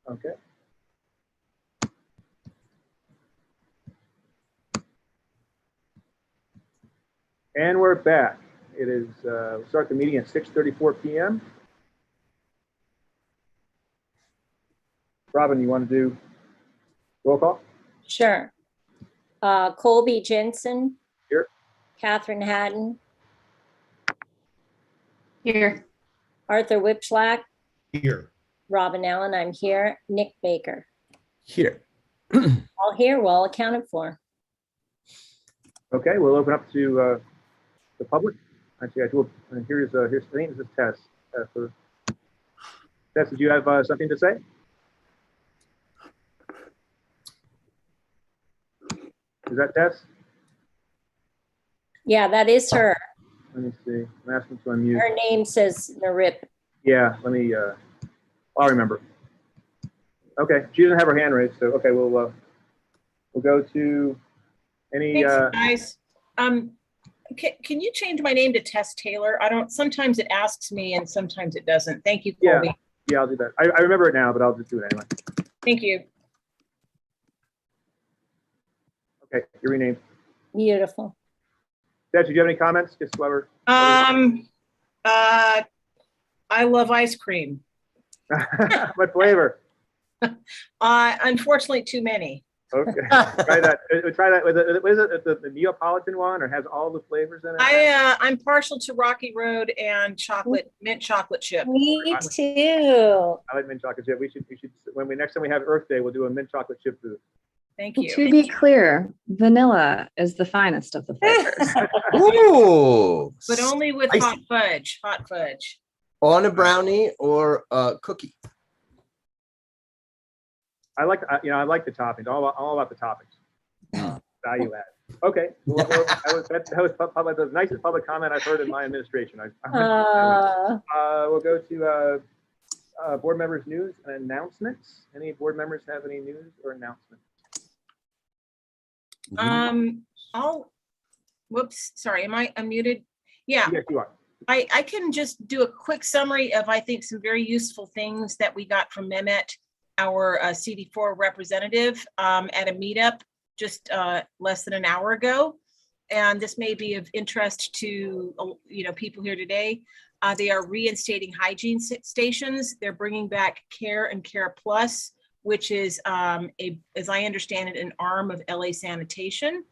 Okay. And we're back. It is, we'll start the meeting at 6:34 p.m. Robin, you want to do roll call? Sure. Colby Jensen. Here. Catherine Haddon. Here. Arthur Whipschlack. Here. Robin Allen, I'm here. Nick Baker. Here. All here, well accounted for. Okay, we'll open up to the public. Actually, I do. Here's I think this is Tess. Tess, did you have something to say? Is that Tess? Yeah, that is her. Let me see. I'm asking to unmute. Her name says Narip. Yeah, let me. I'll remember. Okay, she doesn't have her hand raised, so okay, we'll go to any. Thanks, guys. Can you change my name to Tess Taylor? I don't. Sometimes it asks me, and sometimes it doesn't. Thank you, Colby. Yeah, I'll do that. I remember it now, but I'll just do it anyway. Thank you. Okay, you're renamed. Beautiful. Tess, did you have any comments? Just whoever. I love ice cream. What flavor? Unfortunately, too many. Okay, try that. Try that with the Neapolitan one, or has all the flavors in it. I'm partial to Rocky Road and mint chocolate chip. Me too. I like mint chocolate chip. We should when next time we have Earth Day, we'll do a mint chocolate chip booth. Thank you. To be clear, vanilla is the finest of the flavors. Ooh. But only with Icy. hot fudge. Hot fudge. On a brownie or a cookie. I like the toppings. All about the toppings. Value add. Okay. Well, that was probably the nicest public comment I've heard in my administration. We'll go to board members' news and announcements. Any board members have any news or announcements? Whoops, sorry, am I unmuted? Yeah. Yes, you are. I can just do a quick summary of, I think, some very useful things that we got from Mehmet, our CD4 representative, at a meetup just less than an hour ago. And this may be of interest to people here today. They are reinstating hygiene stations. They're bringing back Care and Care Plus, which is, as I understand it, an arm of LA Sanitation.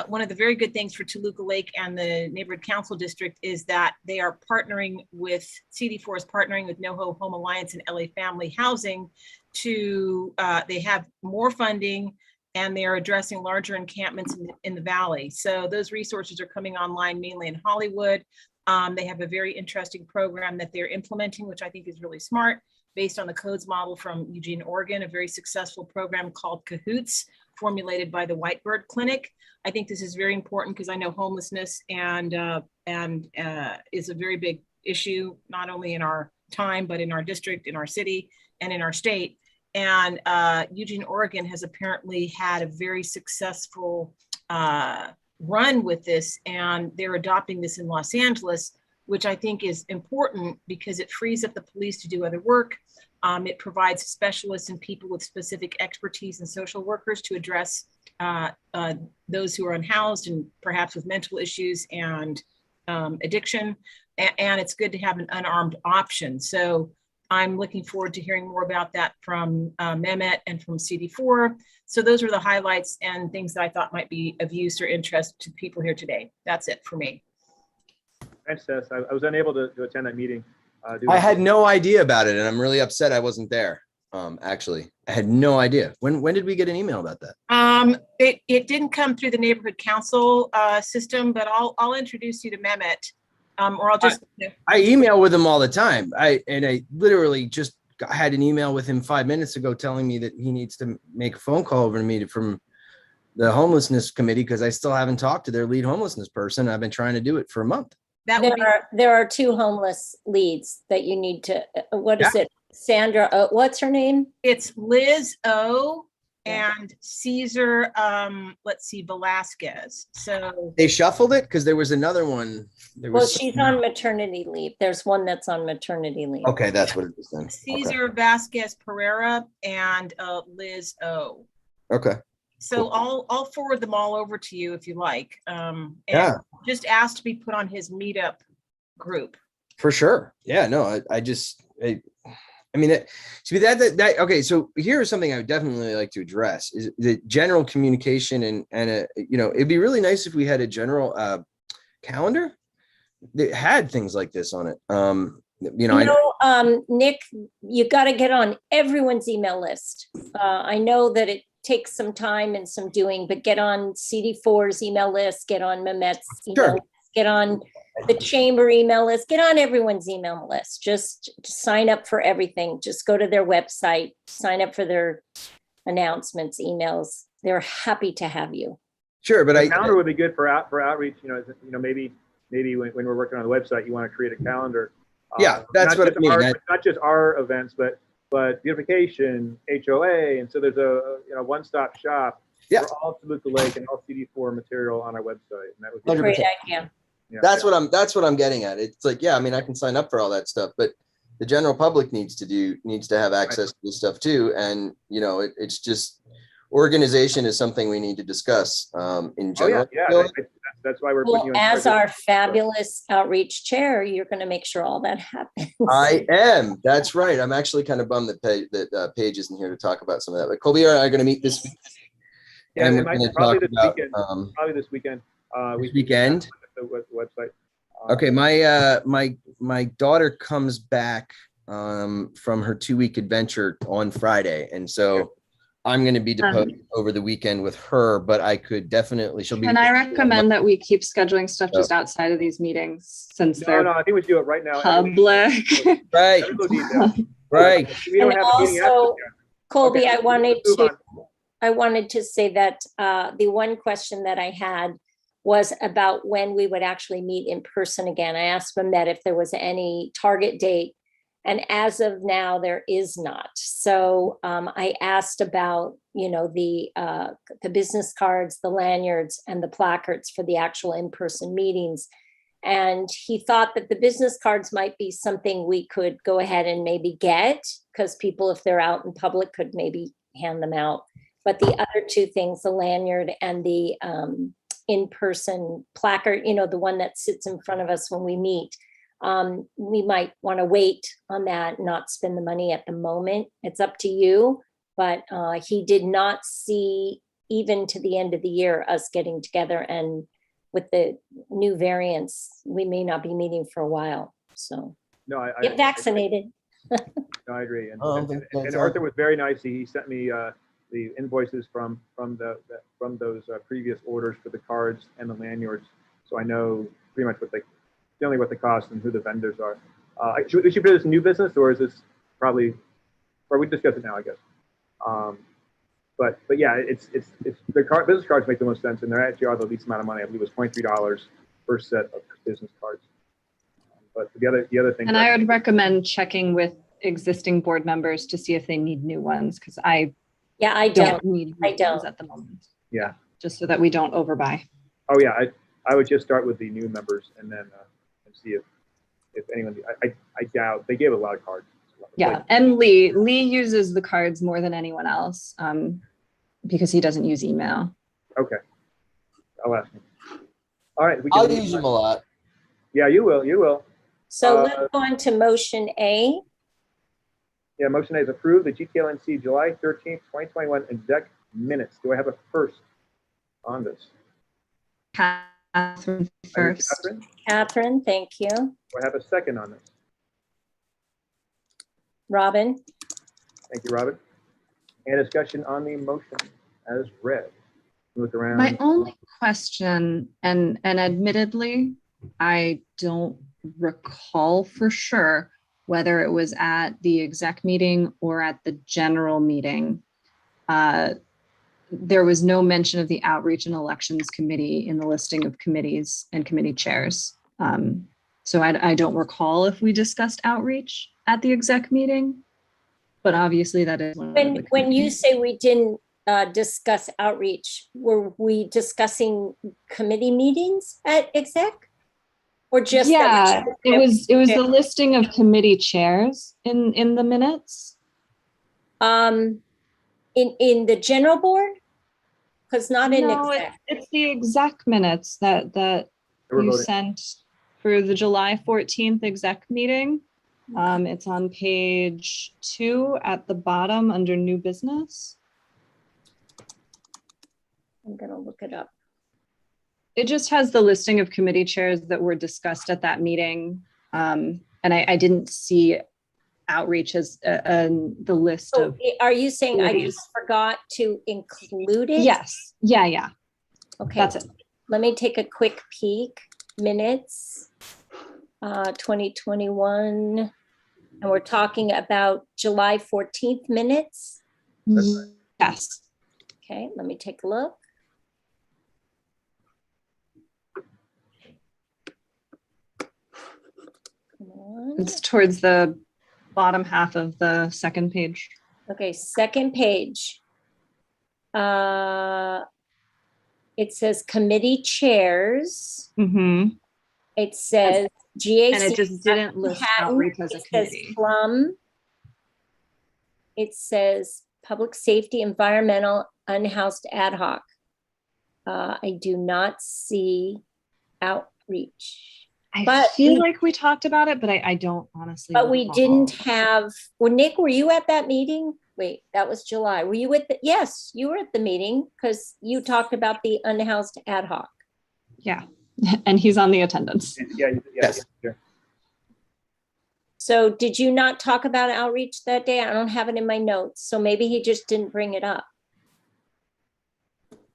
One of the very good things for Toluca Lake and the Neighborhood Council District is that they are partnering with, CD4 is partnering with NoHo Home Alliance and LA Family Housing to, they have more funding and they are addressing larger encampments in the Valley. So those resources are coming online mainly in Hollywood. They have a very interesting program that they're implementing, which I think is really smart, based on the codes model from Eugene, Oregon, a very successful program called Cahoots, formulated by the Whitebird Clinic. I think this is very important because I know homelessness and is a very big issue, not only in our time, but in our district, in our city, and in our state. And Eugene, Oregon has apparently had a very successful run with this, and they're adopting this in Los Angeles, which I think is important because it frees up the police to do other work. It provides specialists and people with specific expertise and social workers to address those who are unhoused and perhaps with mental issues and addiction. And it's good to have an unarmed option. So I'm looking forward to hearing more about that from Mehmet and from CD4. So those are the highlights and things that I thought might be of use or interest to people here today. That's it for me. Thanks, Tess. I was unable to attend that meeting. I had no idea about it, and I'm really upset I wasn't there. Actually, I had no idea. When did we get an email about that? It didn't come through the neighborhood council system, but I'll introduce you to Mehmet, or I'll just. I email with him all the time. I literally just had an email with him 5 minutes ago telling me that he needs to make a phone call over to me from the homelessness committee because I still haven't talked to their lead homelessness person. I've been trying to do it for a month. There are two homeless leads that you need to, what is it? Sandra, what's her name? It's Liz O and Caesar, let's see, Velasquez. So They shuffled it because there was another one. There Well, was she's on maternity leave. There's one that's on maternity leave. okay, that's what it is then. Caesar Vasquez Pereira and Liz O. Okay. So Cool. I'll forward them all over to you if you like. And Yeah. just ask to be put on his meetup group. For sure. Yeah, no, I mean, that okay. So here's something I would definitely like to address is the general communication and it'd be really nice if we had a general calendar that had things like this on it. Nick, you got to get on everyone's email list. I know that it takes some time and some doing, but get on CD4's email list, get on Mehmet's email Sure. list, get on the chamber email list, get on everyone's email list. Just sign up for everything. Just go to their website, sign up for their announcements, emails. They're happy to have you. Sure, but The calendar would be good for outreach. Maybe when we're working on the website, you want to create a calendar. Yeah, that's what I mean. Not just our events, but beautification, HOA, and so there's a one-stop shop for all Toluca Lake and all CD4 material on our website. And that would be Great idea. Yeah. That's what I'm getting at. It's like, yeah, I mean, I can sign up for all that stuff, but the general public needs to have access to this stuff too. And it's just organization is something we need to discuss in general. That's why we're putting you in as charge our of fabulous outreach chair, you're going to make sure all that happens. I am. That's right. I'm actually kind of bummed that Paige isn't here to talk about some of that. But Colby and I are going to meet this week. Yeah, and it we're might going to probably talk this about weekend. Probably this weekend. this weekend. The website. Okay, my daughter comes back from her 2-week adventure on Friday, and so I'm going to be deposed over the weekend with her. But I could definitely. She'll be. And I recommend that we keep scheduling stuff just outside of these meetings since they're I think we do it right now. public. Right. Right. We don't And have a meeting after also, that. Colby, Okay, I wanted to say that the one question that I had was about when we would actually meet in person again. I asked Mehmet if there was any target date, and as of now, there is not. So I asked about, the business cards, the lanyards, and the placards for the actual in-person meetings. And he thought that the business cards might be something we could go ahead and maybe get, because people, if they're out in public, could maybe hand them out. But the other two things, the lanyard and the in-person placard, the one that sits in front of us when we meet, we might want to wait on that, not spend the money at the moment. It's up to you. But he did not see, even to the end of the year, us getting together. And with the new variants, we may not be meeting for a while. So get vaccinated. No, I agree. And Arthur was very nice. He sent me the invoices from those previous orders for the cards and the lanyards, so I know pretty much generally what the cost and who the vendors are. Should we do this new business, or is this probably, or we discuss it now, I guess. But yeah, it's the business cards make the most sense, and they actually are the least amount of money. I believe it was $23 per set of business cards. But the other thing. And I would recommend checking with existing board members to see if they need new ones, because I don't need new ones at the moment. Yeah. Just so that we don't overbuy. Oh yeah, I would just start with the new members and then and see if anyone. I doubt they gave a lot of cards. Yeah, and Lee uses the cards more than anyone else because he doesn't use email. Okay, I'll ask him. All right, I'll use them a lot. Yeah, you will. You will. So let's go on to motion A. Yeah, motion A is approve the GTLNC July 13th, 2021 exec minutes. Do I have a first on this? Catherine first. Catherine, thank you. Do I have a second on this? Robin. Thank you, Robin. And discussion on the motion as read. Look around. My only question, and admittedly, I don't recall for sure whether it was at the exec meeting or at the general meeting. There was no mention of the Outreach and Elections Committee in the listing of committees and committee chairs. So I don't recall if we discussed outreach at the exec meeting, but obviously that is one of the When you say we didn't discuss outreach, were we discussing committee meetings at exec? Or just? Yeah, it was the listing of committee chairs in the minutes. In the general board? Because not in No, exec. it's the exec minutes that We're you voting. sent for the July 14th exec meeting. It's on page 2 at the bottom under new business. I'm gonna look it up. It just has the listing of committee chairs that were discussed at that meeting. And I didn't see outreach as the list So of. are you saying I committees. just forgot to include it? Yes, yeah. Okay, That's it. let me take a quick peek. Minutes, 2021. And we're talking about July 14th minutes. Yes. Okay, let me take a look. Come on. It's towards the bottom half of the second page. Okay, second page. It says committee chairs. Mm-hmm. It says GAC. And it just didn't list Manhattan. outreach as a It says committee. Plum. It says public safety, environmental, unhoused ad hoc. I do not see outreach. I But feel we- like we talked about it, but I don't honestly. But we recall. didn't have, well, Nick, were you at that meeting? Wait, that was July. Were you at the, yes, you were at the meeting because you talked about the unhoused ad hoc. Yeah, and he's on the attendance. Yeah, Yes. yeah. So did you not talk about outreach that day? I don't have it in my notes. So maybe he just didn't bring it up.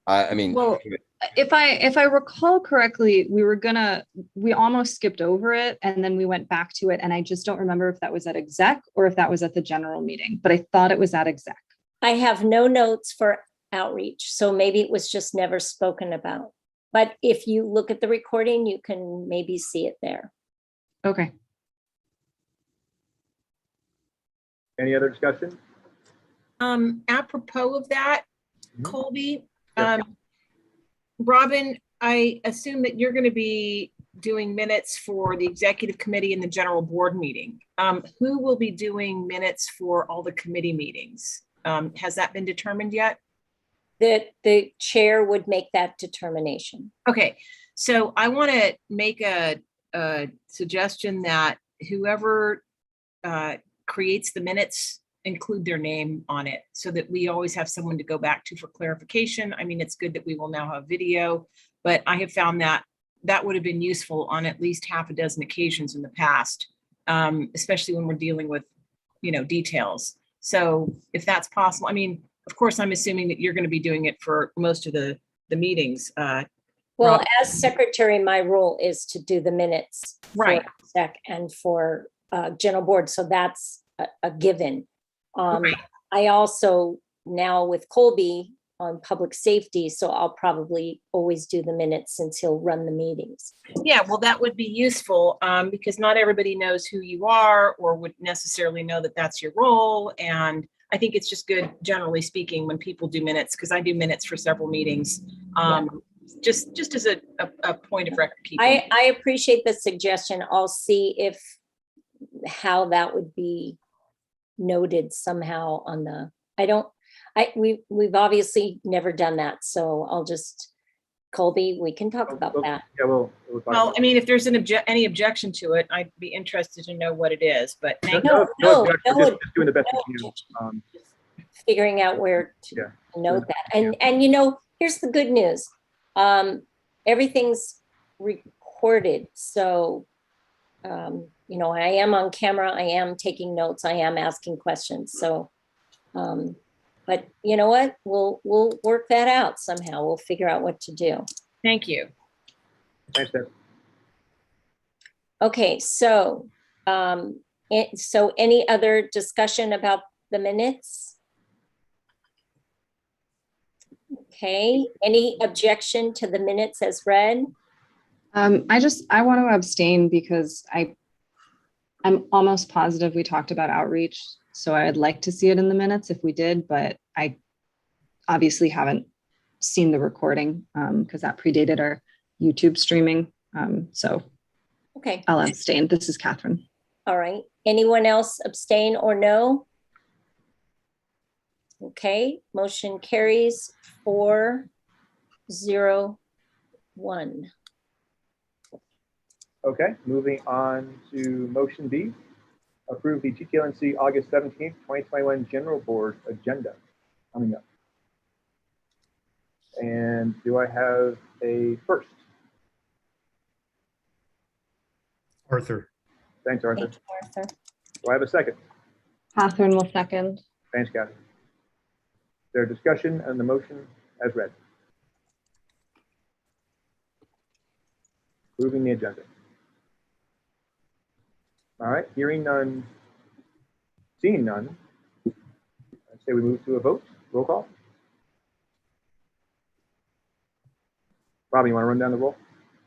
I mean, Well, if I recall correctly, we almost skipped over it and then we went back to it. And I just don't remember if that was at exec or if that was at the general meeting, but I thought it was at exec. I have no notes for outreach, so maybe it was just never spoken about. But if you look at the recording, you can maybe see it there. Okay. Any other discussion? Apropos of that, Mhm. Colby, Yeah. Robin, I assume that you're going to be doing minutes for the executive committee and the general board meeting. Who will be doing minutes for all the committee meetings? Has that been determined yet? The chair would make that determination. Okay, so I want to make a suggestion that whoever creates the minutes include their name on it so that we always have someone to go back to for clarification. I mean, it's good that we will now have video, but I have found that that would have been useful on at least half a dozen occasions in the past, especially when we're dealing with, details. So if that's possible, I mean, of course, I'm assuming that you're going to be doing it for most of the meetings. Well, Rob- as secretary, my role is to do the minutes. Right. For SEC and for general board, so that's a given. Right. I also now with Colby on public safety, so I'll probably always do the minutes since he'll run the meetings. Yeah, well, that would be useful because not everybody knows who you are or would necessarily know that that's your role. And I think it's just good, generally speaking, when people do minutes, because I do minutes for several meetings, just as a point of record keeping. I appreciate the suggestion. I'll see how that would be noted somehow on the, we've obviously never done that. So I'll just, Colby, we can talk about that. Yeah, we'll talk Well, about I mean, if there's any objection to it, I'd be interested to know what it is, but it. thank No, No no, objection, no, just doing the best no we can. objection. Figuring out where to Yeah. note that. And here's the good news. Everything's recorded. So, I am on camera, I am taking notes, I am asking questions. So, but you know what? We'll work that out somehow. We'll figure out what to do. Thank you. Thanks, Deb. Okay, so, any other discussion about the minutes? Okay, any objection to the minutes as read? I want to abstain because I'm almost positive we talked about outreach. So I'd like to see it in the minutes if we did, but obviously haven't seen the recording because that predated our YouTube streaming. So Okay, I'll abstain. This is Catherine. all right. Anyone else abstain or no? Okay, motion carries 4-0-1. Okay, moving on to motion B, approve the GTLNC August 17th, 2021 General Board agenda coming up. And do I have a first? Arthur. Thanks, Arthur. Thank you, Arthur. Do I have a second? Catherine will second. Thanks, Kathy. Is there discussion on the motion as read? Approving the agenda. All right, hearing none, seeing none, I'd say we move to a vote. Roll call. Robbie, you want to run down the roll?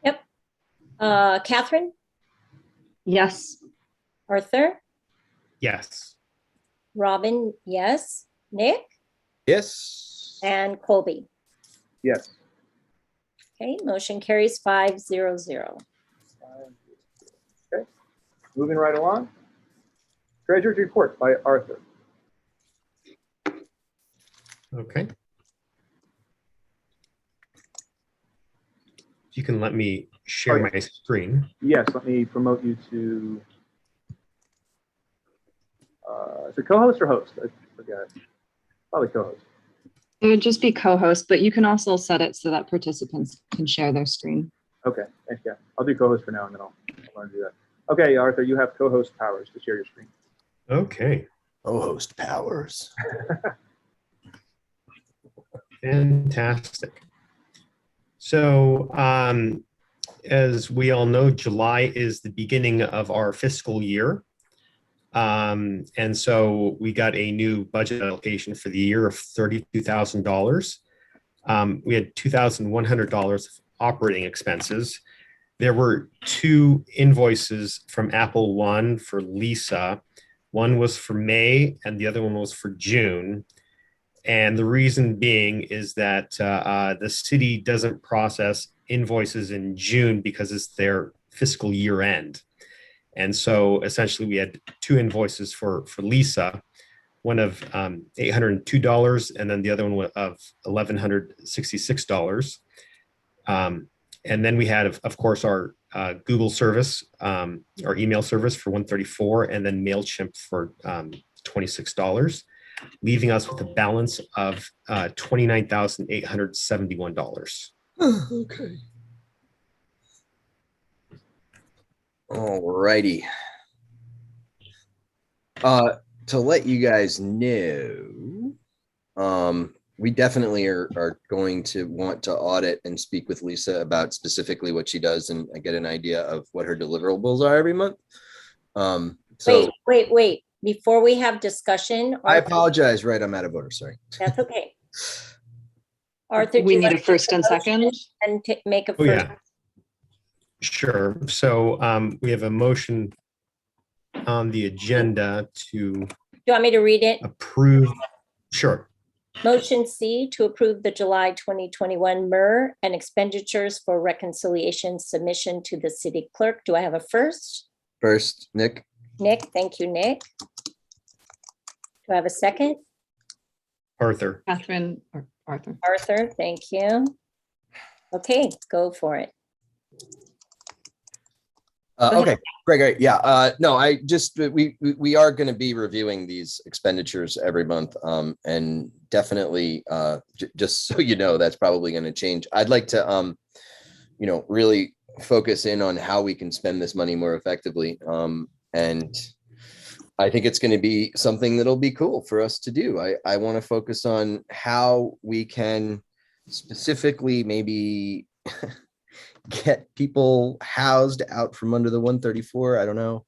Yep. Catherine, Yes. Arthur, Yes. Robin, yes, Nick, Yes. and Colby. Yes. Okay, motion carries 5-0-0. Okay, moving right along. Treasurer's report by Arthur. Okay. If you can let me share Oh, yeah. my screen. Yes, let me promote you to, is it co-host or host? I forget. Probably co-host. It would just be co-host, but you can also set it so that participants can share their screen. Okay, thanks, Jeff. I'll do co-host for now and then I'll learn to do that. Okay, Arthur, you have co-host powers to share your screen. Okay. Co-host powers. Fantastic. So, as we all know, July is the beginning of our fiscal year. And so we got a new budget allocation for the year of $32,000. We had $2,100 of operating expenses. There were 2 invoices from Apple One for Lisa. One was for May and the other one was for June. And the reason being is that the city doesn't process invoices in June because it's their fiscal year end. And so essentially we had 2 invoices for Lisa, one of $802 and then the other one of $1,166. And then we had, of course, our Google service, our email service for $134 and then MailChimp for $26. Leaving us with a balance of $29,871. Okay. All righty. To let you guys know, we definitely are going to want to audit and speak with Lisa about specifically what she does and get an idea of what her deliverables are every month. So Wait. Before we have discussion. I Arthur- apologize, right? I'm out of order, sorry. That's okay. Arthur, We do you need a want to first make and second. motion and make a Oh, first. yeah. Sure. So we have a motion on the agenda to Do you want me to read it? approve. Sure. Motion C to approve the July 2021 MER and expenditures for reconciliation submission to the city clerk. Do I have a first? First, Nick. Nick, thank you, Nick. Do I have a second? Arthur. Catherine or Arthur. Arthur, thank you. Okay, go for it. Okay, great. Yeah, no, I just, we are going to be reviewing these expenditures every month. And definitely, just so you know, that's probably going to change. I'd like to, really focus in on how we can spend this money more effectively. And I think it's going to be something that'll be cool for us to do. I want to focus on how we can specifically maybe get people housed out from under the 134. I don't know.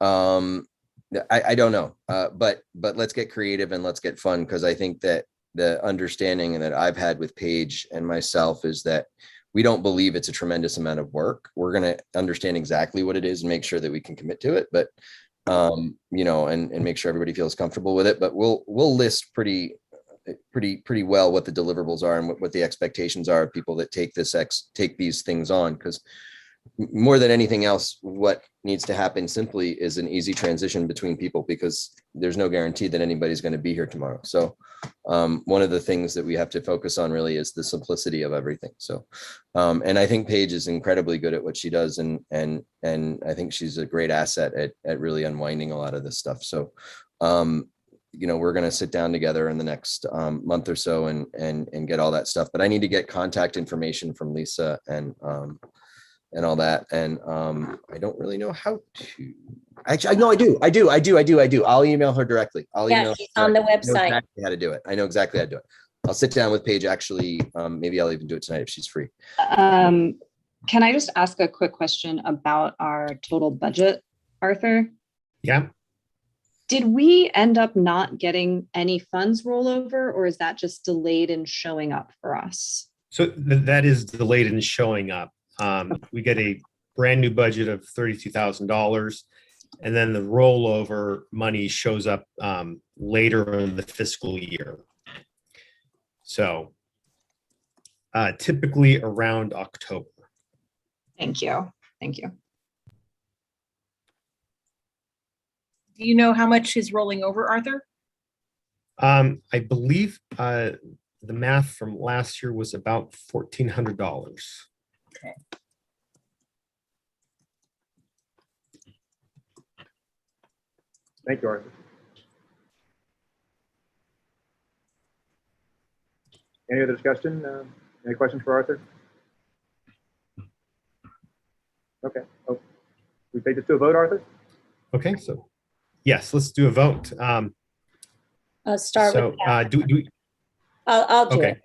I don't know. But let's get creative and let's get fun, because I think that the understanding that I've had with Paige and myself is that we don't believe it's a tremendous amount of work. We're going to understand exactly what it is and make sure that we can commit to it, but and make sure everybody feels comfortable with it. But we'll list pretty pretty well what the deliverables are and what the expectations are of people that take these things on. Because more than anything else, what needs to happen simply is an easy transition between people, because there's no guarantee that anybody's going to be here tomorrow. So one of the things that we have to focus on really is the simplicity of everything. So and I think Paige is incredibly good at what she does, and I think she's a great asset at really unwinding a lot of this stuff. So we're going to sit down together in the next month or so and get all that stuff. But I need to get contact information from Lisa and all that. And I don't really know how to. Actually, no, I do. I'll email her directly. Yeah, she's on the I know website. exactly how to do it. I know exactly how to do it. I'll sit down with Paige. Actually, maybe I'll even do it tonight if she's free. Can I just ask a quick question about our total budget, Arthur? Yeah. Did we end up not getting any funds rollover, or is that just delayed in showing up for us? So that is delayed in showing up. We get a brand new budget of $32,000, and then the rollover money shows up later in the fiscal year. So typically around October. Thank you. Thank you. Do you know how much is rolling over, Arthur? I believe the math from last year was about $1,400. Okay. Thank you, Arthur. Any other discussion? Any questions for Arthur? Okay. Oh, we take this to a vote, Arthur? Okay, so yes, let's do a vote. I'll start So with Catherine. do we? I'll do Okay. it.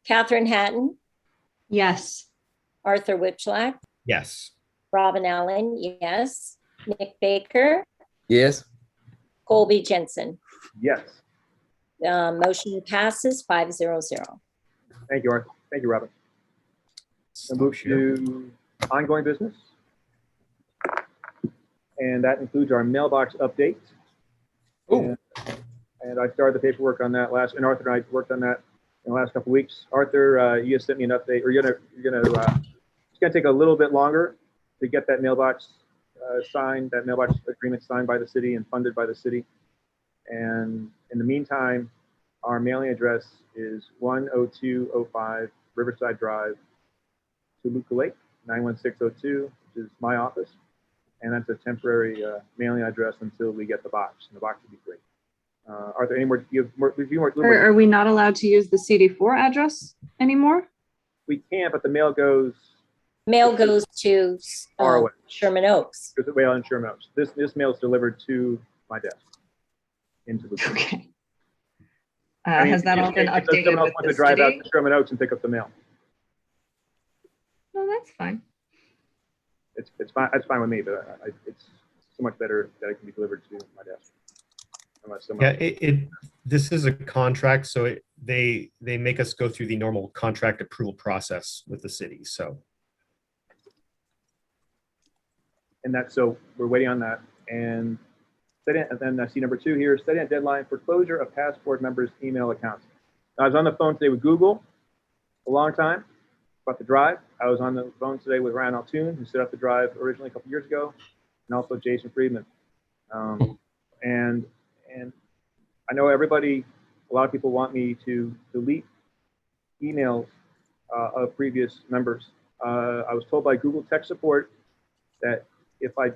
Catherine Hatton, Yes. Arthur Whipchlack, Yes. Robin Allen, yes. Nick Baker, Yes. Colby Jensen. Yes. Motion passes 500. Thank you, Arthur. Thank you, Robin. We'll move to ongoing business. And that includes our mailbox update. Oh. And I started the paperwork on that and Arthur and I worked on that in the last couple of weeks. Arthur, you just sent me an update, or it's gonna take a little bit longer to get that mailbox signed, that mailbox agreement signed by the city and funded by the city. And in the meantime, our mailing address is 10205 Riverside Drive, Toluca Lake, 91602, which is my office. And that's a temporary mailing address until we get the box, and the box will be great. Arthur, any more? You have more? Are we not allowed to use the CD4 address anymore? We can, but the mail goes Mail goes to far away. Sherman Oaks. Goes away on Sherman Oaks. This mail is delivered to my desk into the. Okay. I mean, Has that all been if updated someone else with wants the to drive out city? to Sherman Oaks and pick up the mail, No, that's fine. it's fine. That's fine with me, but it's so much better that it can be delivered to my desk. Unless someone Yeah, this is a contract, so they make us go through the normal contract approval process with the city. So and that's so we're waiting on that. And then I see number 2 here, setting a deadline for closure of passport members' email accounts. I was on the phone today with Google a long time about the drive. I was on the phone today with Ryan Altoon, who set up the drive originally a couple years ago, and also Jason Friedman. And I know a lot of people want me to delete emails of previous members. I was told by Google Tech Support that if I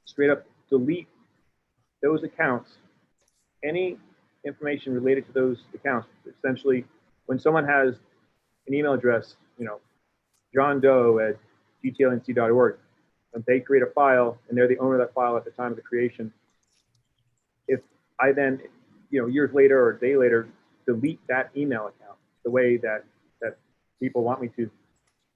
straight up delete those accounts, any information related to those accounts, essentially, when someone has an email address, John Doe at GTLNC.org, and they create a file and they're the owner of that file at the time of the creation. If I then, years later or a day later, delete that email account the way that people want me to,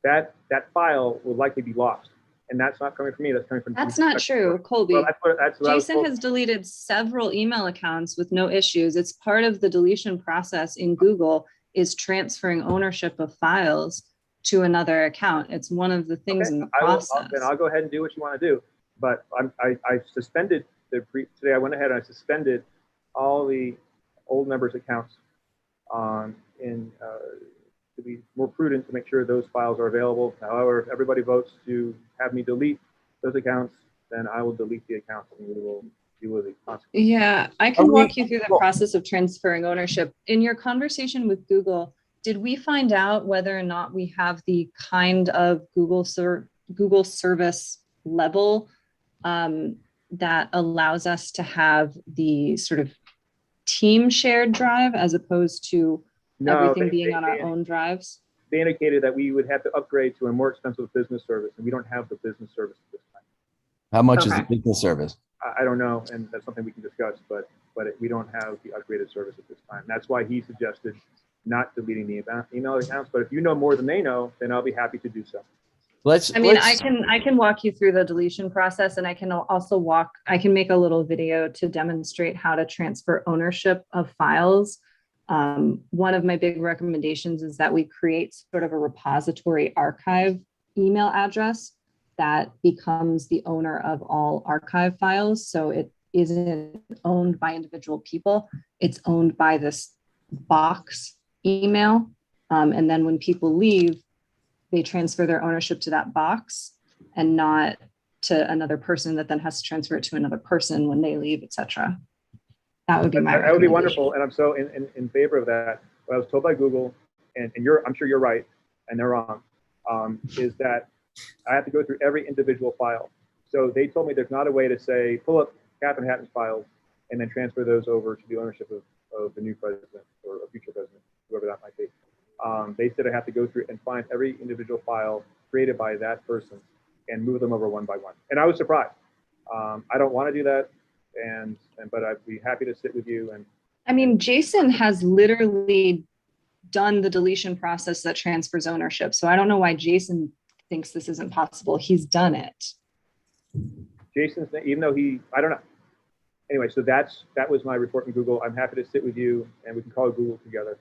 that file will likely be lost. And that's not coming from me. That's coming from. That's not true, Colby. Well, that's what I was Jason told. has deleted several email accounts with no issues. It's part of the deletion process in Google is transferring ownership of files to another account. It's one of the things in the process. Then I'll go ahead and do what you want to do. But I suspended today. I went ahead and I suspended all the old members' accounts to be more prudent to make sure those files are available. However, if everybody votes to have me delete those accounts, then I will delete the accounts and we will deal with the consequences. Yeah, I can walk you through the process of transferring ownership. In your conversation with Google, did we find out whether or not we have the kind of Google service level that allows us to have the sort of team shared drive as opposed to everything being on our own drives? They indicated that we would have to upgrade to a more expensive business service, and we don't have the business service at this time. How much is the business service? I don't know, and that's something we can discuss, but we don't have the upgraded service at this time. That's why he suggested not deleting the email accounts. But if you know more than they know, then I'll be happy to do so. I can walk you through the deletion process, and I can also I can make a little video to demonstrate how to transfer ownership of files. One of my big recommendations is that we create sort of a repository archive email address that becomes the owner of all archive files. So it isn't owned by individual people. It's owned by this box email. And then when people leave, they transfer their ownership to that box and not to another person that then has to transfer it to another person when they leave, etc. That would be my recommendation. That would be wonderful. And I'm so in favor of that. What I was told by Google, and I'm sure you're right, and they're wrong, is that I have to go through every individual file. So they told me there's not a way to say, pull up Catherine Hatton's files and then transfer those over to the ownership of the new president or a future president, whoever that might be. They said I have to go through and find every individual file created by that person and move them over one by one. And I was surprised. I don't want to do that, but I'd be happy to sit with you. And I mean, Jason has literally done the deletion process that transfers ownership. So I don't know why Jason thinks this isn't possible. He's done it. Jason's, even though I don't know. Anyway, so that was my report from Google. I'm happy to sit with you and we can call Google together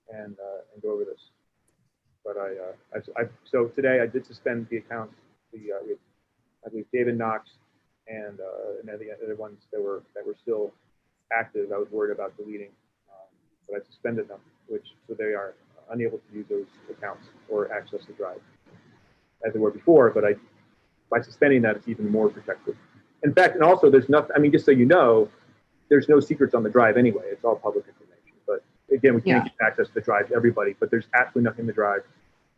and go over this. But so today I did suspend the accounts. I believe David Knox and the other ones that were still active. I was worried about deleting, but I suspended them, so they are unable to use those accounts or access the drive as they were before. But by suspending that, it's even more protected. In fact, and also there's nothing. I mean, just so you know, there's no secrets on the drive anyway. It's all public information. But again, we can't get access to the drive to everybody. But there's absolutely nothing in the drive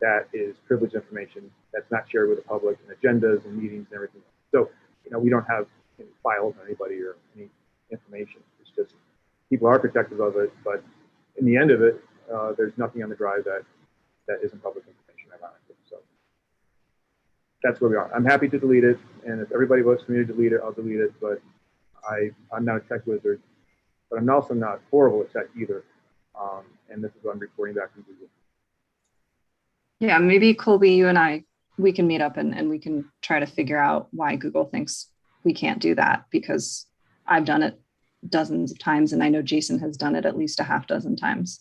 that is privileged information that's not shared with the public, and agendas and meetings and everything. So we don't have any files on anybody or any information. It's just people are protective of it, but in the end of it, there's nothing on the drive that isn't public information, ironically. So that's where we are. I'm happy to delete it, and if everybody votes for me to delete it, I'll delete it. But I'm not a tech wizard, but I'm also not horrible at tech either. And this is what I'm reporting back from Google. Yeah, maybe Colby, you and we can meet up and we can try to figure out why Google thinks we can't do that, because I've done it dozens of times, and I know Jason has done it at least a half dozen times,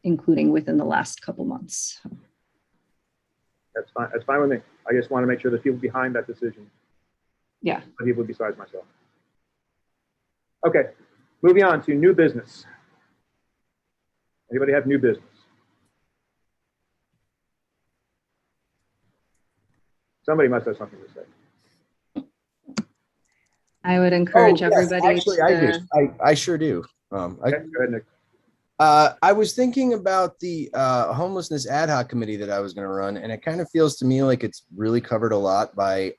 including within the last couple months. That's fine. That's fine with me. I just want to make sure the people behind that decision. Yeah. The people besides myself. Okay, moving on to new business. Anybody have new business? Somebody must have something to say. I would encourage everybody. Actually, I do. I sure do. Okay, go ahead, Nick. I was thinking about the homelessness ad hoc committee that I was going to run, and it kind of feels to me like it's really covered a lot by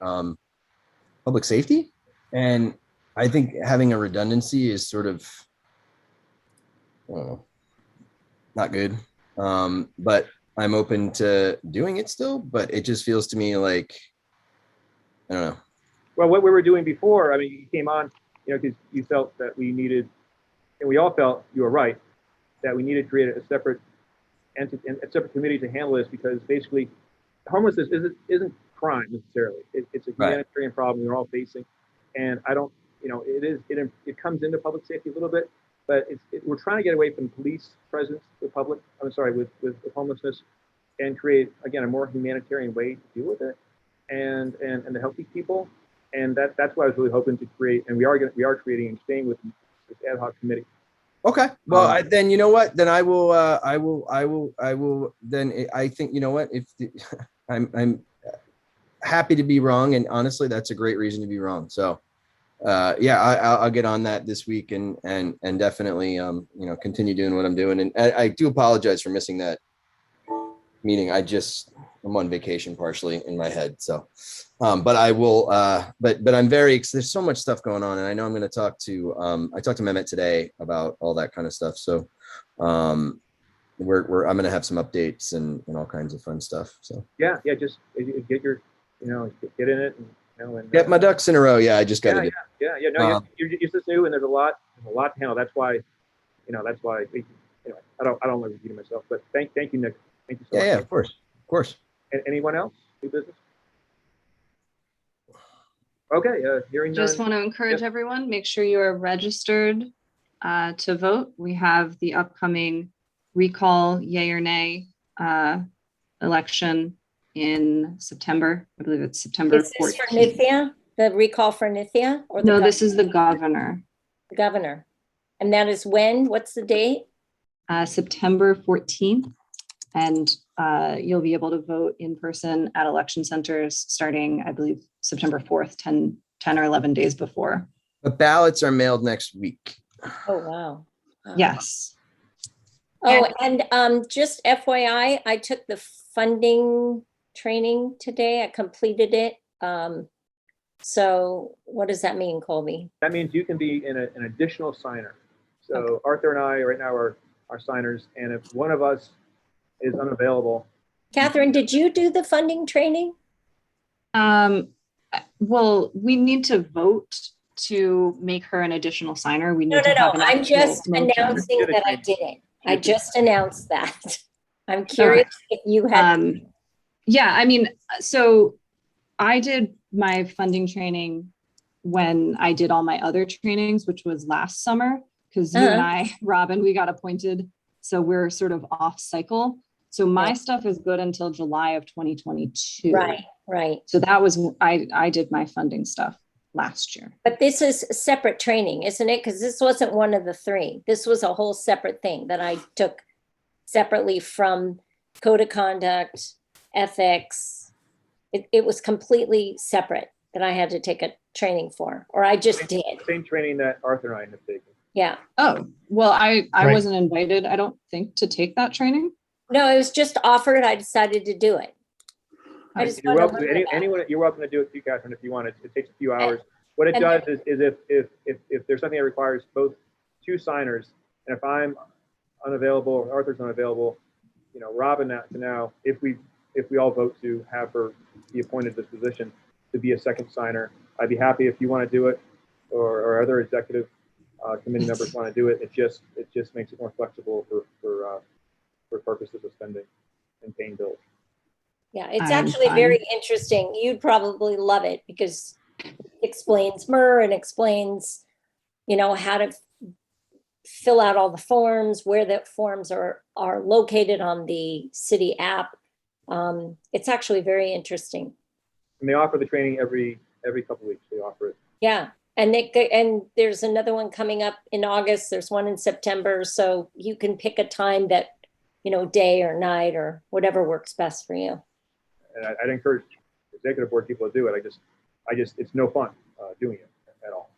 public safety. And I think having a redundancy is sort of, I don't know, not good. But I'm open to doing it still, but it just feels to me like, I don't know. Well, what we were doing before, I mean, you came on, because you felt that we needed, and we all felt, you were right, that we needed to create a separate entity, a separate committee to handle this, because basically homelessness isn't crime necessarily. It's a humanitarian problem we're all facing. And I don't, it comes into public safety a little bit, but we're trying to get away from police presence with homelessness, and create, again, a more humanitarian way to deal with it and to help these people. And that's what I was really hoping to create. And we are creating and staying with this ad hoc committee. Okay. Well, then you know what? Then I will. Then I think you know what? If I'm happy to be wrong, and honestly, that's a great reason to be wrong. So, yeah, I'll get on that this week and definitely continue doing what I'm doing. And I do apologize for missing that meeting. I'm on vacation partially in my head. So, but I will, but I'm there's so much stuff going on, and I know I'm going to talk to, I talked to Mehmet today about all that kind of stuff. So, I'm going to have some updates and all kinds of fun stuff. So Yeah, just get your, get in it and get my ducks in a row. Yeah, I just got to. Yeah. No, you're just new, and there's a lot to handle. That's why, anyway, I don't want to repeat myself, but thank you, Nick. Thank you so much. Yeah, of course. Anyone else? New business? Okay, hearing none. Just want to encourage everyone, make sure you are registered to vote. We have the upcoming recall, yay or nay, election in September. I believe it's September Is this 14th. for Nithya, the recall for Nithya? Or No, this is the governor. governor. And that is when? What's the date? September 14th. And you'll be able to vote in person at election centers starting, I believe, September 4th, 10 or 11 days before. The ballots are mailed next week. Oh, wow. Yes. Oh, and just FYI, I took the funding training today. I completed it. So what does that mean, Colby? That means you can be an additional signer. So Arthur and I right now are signers, and if one of us is unavailable. Catherine, did you do the funding training? Well, we need to vote to make her an additional signer. We need No. to have an I'm actual just motion. announcing that I did it. I just announced that. I'm curious if you had. Yeah, I mean, so I did my funding training when I did all my other trainings, which was last summer, because you and I, Robin, we got appointed. So we're sort of off cycle. So my stuff is good until July of 2022. Right. So that was, I did my funding stuff last year. But this is separate training, isn't it? Because this wasn't one of the three. This was a whole separate thing that I took separately from code of conduct, ethics. It was completely separate that I had to take a training for, or I just did. Same training that Arthur and I have taken. Yeah. Oh, well, I Right. wasn't invited, I don't think, to take that training. No, it was just offered. I decided to do it. I just You're wanted to welcome. learn about it. Anyone, you're welcome to do it too, Catherine, if you want. It takes a few hours. What it does is if there's something that requires both two signers, and if I'm unavailable or Arthur's unavailable, Robin now, if we all vote to have her be appointed to this position to be a second signer, I'd be happy if you want to do it, or other executive committee members want to do it. It just makes it more flexible for purposes of spending and paying bills. Yeah, it's I'm actually fine. very interesting. You'd probably love it because it explains MER and explains, how to fill out all the forms, where the forms are located on the city app. It's actually very interesting. And they offer the training every couple of weeks. They offer it. Yeah, and there's another one coming up in August. There's one in September, so you can pick a time that, day or night or whatever works best for you. And I'd encourage executive board people to do it. I just, it's no fun doing it at all.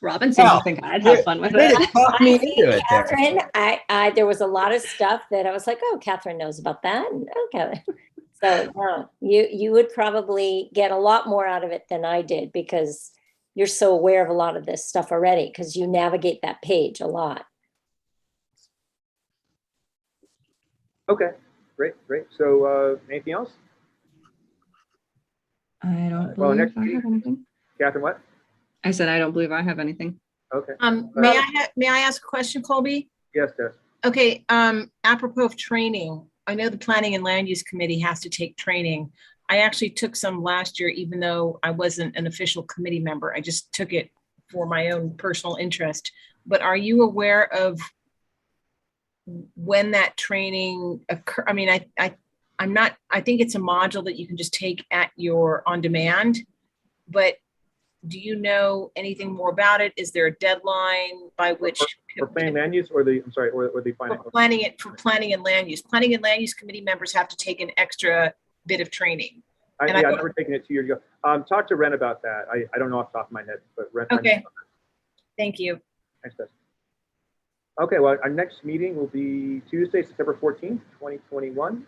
Robin seems to think I'd have fun with it. Talk me into it there. Catherine, there was a lot of stuff that I was like, oh, Catherine knows about that. And okay. So no, you would probably get a lot more out of it than I did because you're so aware of a lot of this stuff already because you navigate that page a lot. Okay, great. So anything else? I don't Well, believe next I have meeting- anything. Catherine, what? I said, I don't believe I have anything. Okay. May I ask a question, Colby? Yes, Tess. Okay, apropos of training, I know the Planning and Land Use Committee has to take training. I actually took some last year, even though I wasn't an official committee member. I just took it for my own personal interest. But are you aware of when that training occur? I mean, I think it's a module that you can just take at your on demand, but Do you know anything more about it? Is there a deadline by which? For planning land use or the, I'm sorry, or the finance? For planning and land use. Planning and land use committee members have to take an extra bit of training. I've never taken it 2 years ago. Talk to Ren about that. I don't know off the top of my head, but Ren. Okay. Thank you. Thanks, Beth. Okay, well, our next meeting will be Tuesday, September 14th, 2021,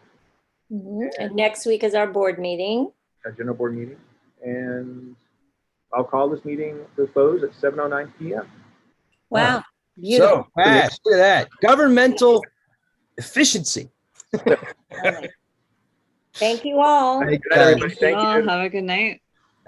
And next week is our board meeting. our general board meeting. And I'll call this meeting to close at 7:09 p.m. Wow, beautiful. So fast. Look at that. Governmental efficiency. Thank you all. Good night, everybody. Thank you. Have a good night.